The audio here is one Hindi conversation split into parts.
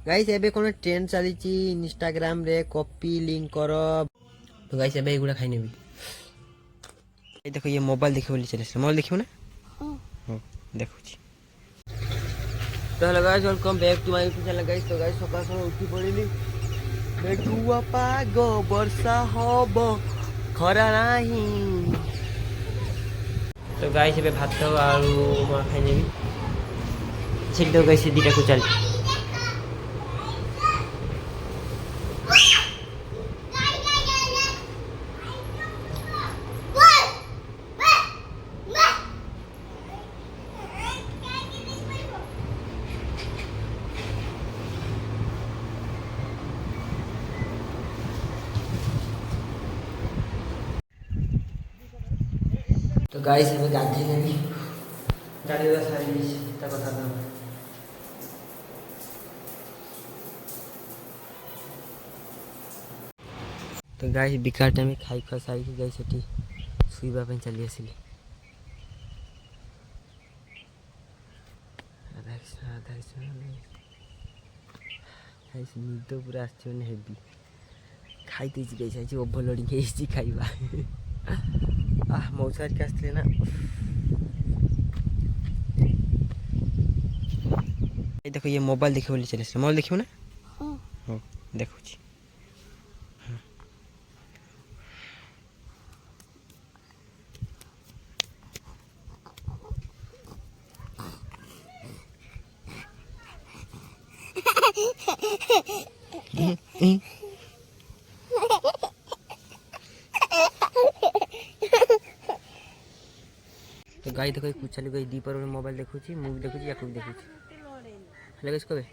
गाइस एबे कोन ट्रेंड चली इंस्टाग्राम रे कॉपी लिंक कर। तो गाइस एबे एगुड़ा खाई नेबी। ये देखो ये मोबाइल देखियो बोली चले मोबाइल देखियो ना। हां देखो छी। तो hello guys welcome back to my YouTube channel guys. तो गाइस सकाळ सकाळ उठी पड़िली मेघुआ पाग वर्षा हब खरा नाही। तो गाइस एबे भात आलू मा खाई नेबी। ठीक तो गाइस दीटा को चल। तो गाइस एबे गाधी नेबी गाड़ी दा सारी ता कथा था। तो गाइस बिकार टाइम खाई खा सारी गाइस सेठी सुईबा पे चली आसिली। गाइस निद पूरा आछन हेवी खाइते छी गाइस आज ओवरलोडिंग हेसी खाइबा। मौसार के आसले ना। ये देखो ये मोबाइल देखियो बोली चले मोबाइल देखियो ना। हां देखो छी। तो गाई देखो कुछ चली गई दीपर मोबाइल देखुची मूवी देखुची या कुछ देखुची लगेस कबे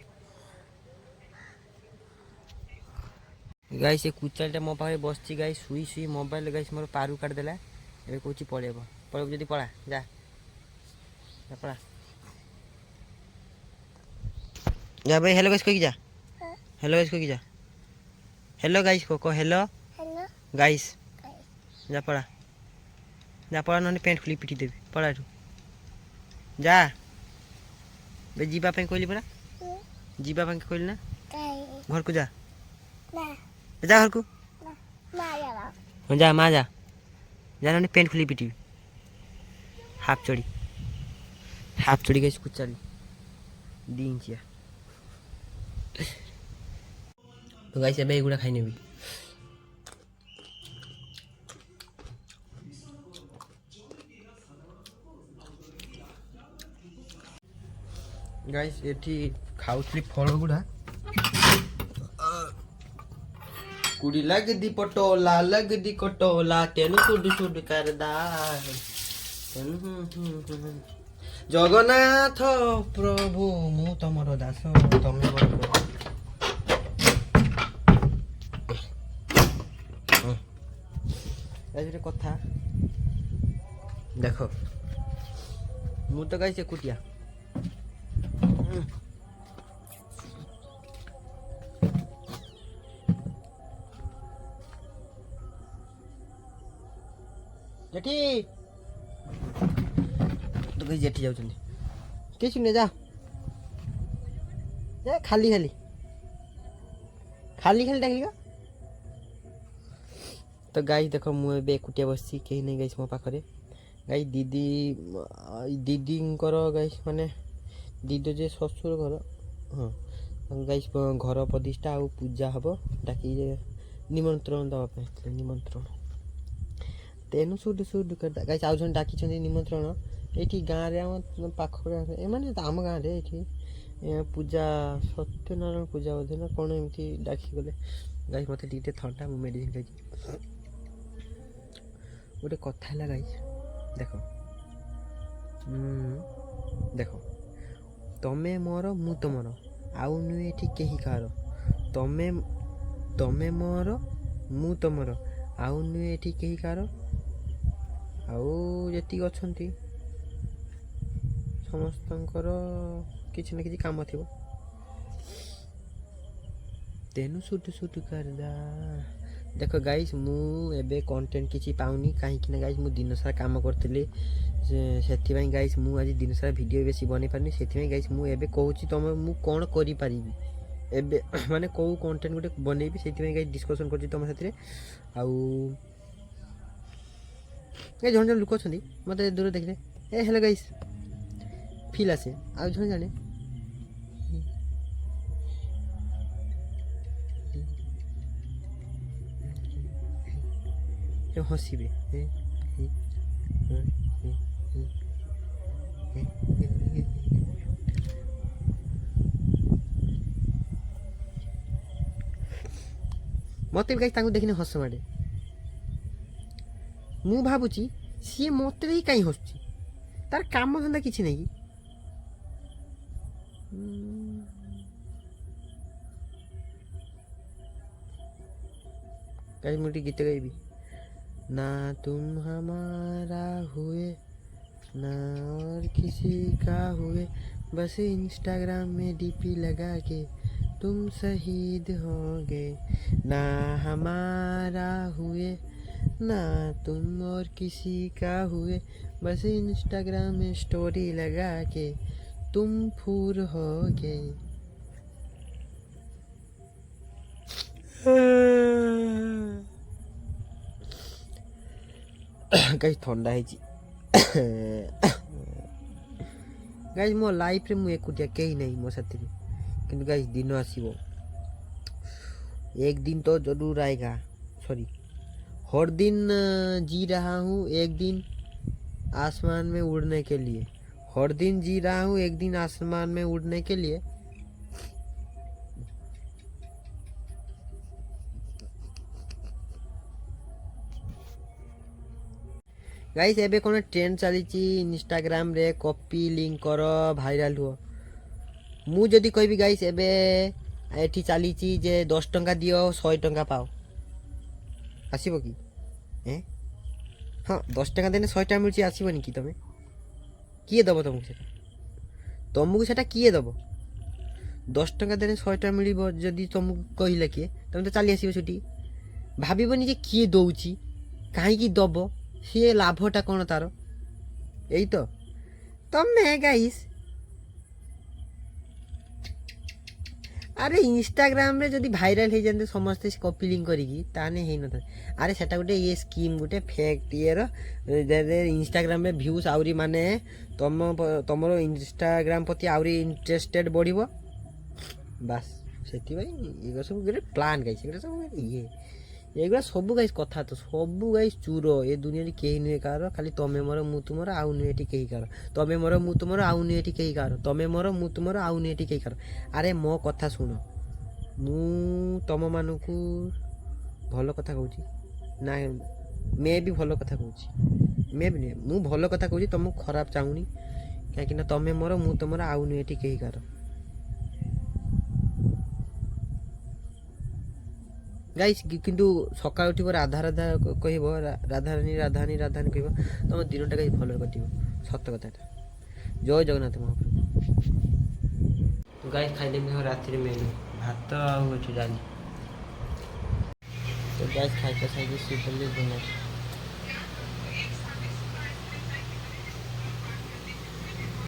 गाइस ये कुचालटा मो पाखे बसची गाइस सुई सुई मोबाइल गाइस मोर पारू काट देला एबे कोची पळेबो पळेबो जदी पळा जा जा पळा जा भाई हेलो गाइस को की जा हेलो गाइस को की जा हेलो गाइस को हेलो हेलो गाइस जा पळा नने पेंट खुली पिटी देबी पळा तू जा बे जीबा पे कोइली पड़ा जीबा पे कोइली ना घर को जा ना जा घर को जा मा जा नने पेंट खुली पिटी हाफ चोड़ी गई कुछ चली दिन चिया। तो गाइस एबे एगुड़ा खाई नेबी। गाइस एठी खाउथली फल गुडा कुड़ी लग दी पटोला लग दी कटोला तेनु सुड सुड करदा जगन्नाथ प्रभु मु तमरो दास तमे बड़ ऐसे कथा देखो मु तो गाइस एकुटिया जेठी तो कहीं जेठी जाऊ किस ने जा खाली खाली खाली खाली डाक तो गाई देख मुझे एकुटिया बस कहीं नहीं गई मो पाखे गाई दीदी गाइस माने दीदी जे ससुर घर हाँ गाइस घर प्रतिष्ठा आ पूजा हम डाक निमंत्रण दवाई निमंत्रण तेनु सुड सुड कर गाइस आउ जन डाकी निमंत्रण ये गाँव में पाख एम आम गाँव ये पूजा सत्यनारायण पूजा बोधे ना कौन एमती डाकी गले गाइस मत टे थंडा मु मेडिसिन खाई गोटे कथा है गाइस देख देख तमे मोर मु तुमर आउ नुहे कहीं कार तमे तमे मोर मु तुमर आउ नुहे कहीं कार आउ जी अच्छा समस्त किसी ना किसी काम थी तेनु सुट सुट कर देख गाइस मु एबे कंटेंट किसी पाऊनी कहीं गाइस मु दिन सारा काम करती से गाइस मु आज दिन सारा वीडियो बेसी बन पारनी से गाइस मु एबे कहूची तुम मु कौन करि पारिबी ଏବେ ମାନେ କେଉଁ କଣ୍ଟେଣ୍ଟ ଗୋଟେ ବନେଇବି ସେଇଥିପାଇଁ ଗାଇସ୍ ଡିସ୍କସନ୍ କରୁଛି ତୁମ ସାଥିରେ। ଆଉ ଏ ଜଣେ ଜଣେ ଲୋକ ଅଛନ୍ତି ମୋତେ ଦୂର ଦେଖିଲେ ଏ ହେଲେ ଗାଇସ୍ ଫିଲ୍ ଆସେ। ଆଉ ଜଣେ ଜଣେ ହସିବେ ମୋତେ ବି ଗାଇସ୍ ତାଙ୍କୁ ଦେଖିଲେ ହସ ମାଡ଼େ। ମୁଁ ଭାବୁଛି ସିଏ ମୋତେ ଦେଇ କାହିଁ ହସୁଛି, ତାର କାମ ଧନ୍ଦା କିଛି ନାହିଁ କି? गाइस मैं गीत गाइबी ना तुम हमारा हुए ना और किसी का हुए, बस इंस्टाग्राम में डीपी लगा के तुम शहीद होगे। ना हमारा हुए ना तुम और किसी का हुए, बस इंस्टाग्राम में स्टोरी लगा के तुम फूर होगे। गाइस ठंडा है गाइस मो लाइफ रे मु एकुटिया कहीं नहीं मो साथी में, किंतु गाइस दिन आसीबो एक दिन तो जरूर आएगा। सॉरी हर दिन जी रहा हूँ एक दिन आसमान में उड़ने के लिए, हर दिन जी रहा हूँ एक दिन आसमान में उड़ने के लिए। गाइस एबे कोन ट्रेंड चली इंस्टाग्राम रे कॉपी लिंक कर भाइराल हुआ। मु जदि कहबी गाइस एबे एठी चली जे 10 टंका दियो 100 टंका पाओ, आसीबो कि? हाँ 10 टंका देने 100 टंका मिलची, आसीबोनी कि? तमे किए दबो तुमको सेटा? तुमको सेटा किए दबो? 10 टंका देने 100 टंका मिलिबो जदि तुमको कहिला किए, तमे तो चली आसीबो सेठी। भाबिबोनी जे किए दउची काहे कि दबो, सी लाभटा कौन तार? यही तो तमें गाइस अरे इंस्टाग्राम रे जदि भाइराल हो जाते समस्ते कॉपी लिंक करिकी ताने हे न था। अरे सेटा गोटे ये स्कीम गोटे फेक टीयर इंस्टाग्राम रे व्यूज आउरी माने तमरो इंस्टाग्राम प्रति आउरी इंटरेस्टेड बढ़िबो बस। सेति भाई ये सब गोटे प्लान गाइस, ये सब ये एगुड़ा सब गाइस कथा तो सब गाइस चूर ए दुनिया कहीं नुहे कार, खाली तमें मोर मु तुमर आउ नुहे कहीं कार, तमें मोर मु तुमर आउ नुहे कहीं कार, तमें मोर मु तुमर आउ नुहे कहीं कार। अरे मो कथा शुण, मु तम मानकू भल कथा कहूँ ना, मे भी भल कथा कहूँ, मे भी नुहे मु भल कथा कहूँ, तुमको खराब चाहूनी कहीं तमें मोर मु तुमर आउ नुहे कहीं कार। गाइस किंतु सकाळ उठिब राधा राधा कहब, राधारानी राधानी राधानी कहब, तुम दिनटा गाइस भल कटिब, सत कथाटा। जय जगन्नाथ महाप्रभु। गाइस खाइदेमी राति मेनू भात आउ डाली। तो गाइस खाइते खाइते सुधरले।